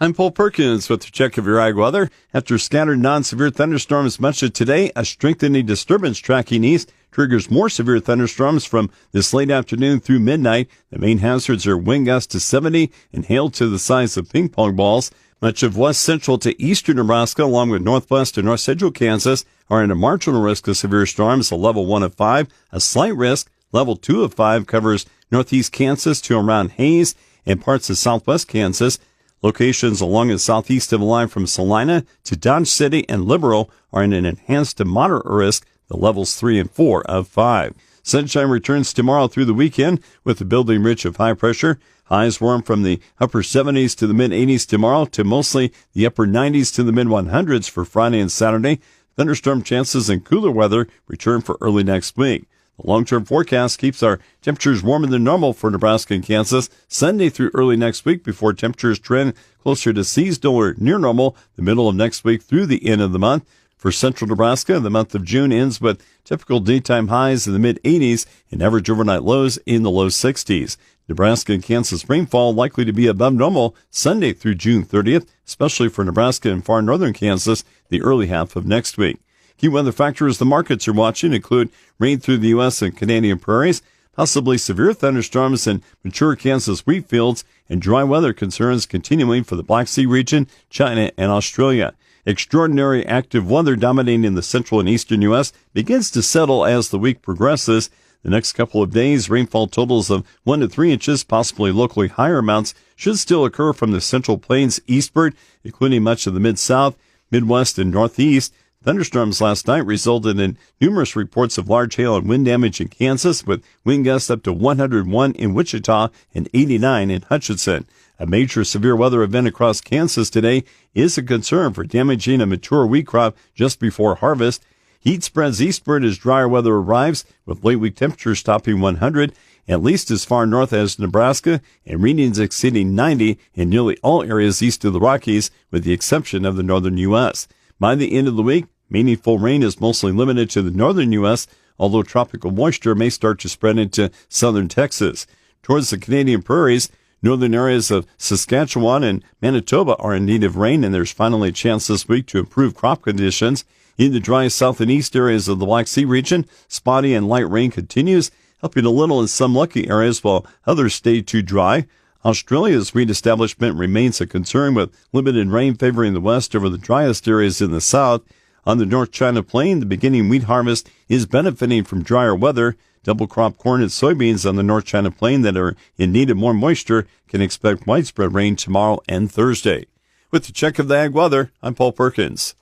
I'm Paul Perkins with the check of your ag weather. After scattered non-severe thunderstorms much of today, a strengthening disturbance tracking east triggers more severe thunderstorms from this late afternoon through midnight. The main hazards are wind gusts to 70 and hail to the size of ping pong balls. Much of west central to eastern Nebraska, along with northwest and north central Kansas, are at a marginal risk of severe storms, a level 1 of 5. A slight risk, level 2 of 5, covers northeast Kansas to around Hays and parts of southwest Kansas. Locations along the southeast of the line from Salina to Dodge City and Liberal are in an enhanced to moderate risk, the levels 3 and 4 of 5. Sunshine returns tomorrow through the weekend with the building ridge of high pressure. Highs warm from the upper 70s to the mid-80s tomorrow to mostly the upper 90s to the mid-100s for Friday and Saturday. Thunderstorm chances and cooler weather return for early next week. The long-term forecast keeps our temperatures warmer than normal for Nebraska and Kansas Sunday through early next week before temperatures trend closer to seasonal or near normal the middle of next week through the end of the month. For central Nebraska, the month of June ends with typical daytime highs in the mid-80s and average overnight lows in the low 60s. Nebraska and Kansas rainfall likely to be above normal Sunday through June 30th, especially for Nebraska and far northern Kansas the early half of next week. Key weather factors the markets are watching include rain through the U.S. and Canadian prairies, possibly severe thunderstorms in mature Kansas wheat fields, and dry weather concerns continuing for the Black Sea region, China, and Australia. Extraordinary active weather dominating the central and eastern U.S. begins to settle as the week progresses. The next couple of days, rainfall totals of 1 to 3 inches, possibly locally higher amounts, should still occur from the central plains eastward, including much of the mid-south, midwest, and northeast. Thunderstorms last night resulted in numerous reports of large hail and wind damage in Kansas, with wind gusts up to 101 in Wichita and 89 in Hutchinson. A major severe weather event across Kansas today is a concern for damaging a mature wheat crop just before harvest. Heat spreads eastward as drier weather arrives, with late week temperatures topping 100, at least as far north as Nebraska, and readings exceeding 90 in nearly all areas east of the Rockies, with the exception of the northern U.S. By the end of the week, meaningful rain is mostly limited to the northern U.S., although tropical moisture may start to spread into southern Texas. Towards the Canadian prairies, northern areas of Saskatchewan and Manitoba are in need of rain, and there's finally a chance this week to improve crop conditions. In the dry south and east areas of the Black Sea region, spotty and light rain continues, helping a little in some lucky areas while others stay too dry. Australia's wheat establishment remains a concern, with limited rain favoring the west over the driest areas in the south. On the North China Plain, the beginning wheat harvest is benefiting from drier weather. Double crop corn and soybeans on the North China Plain that are in need of more moisture can expect widespread rain tomorrow and Thursday. With the check of the ag weather, I'm Paul Perkins.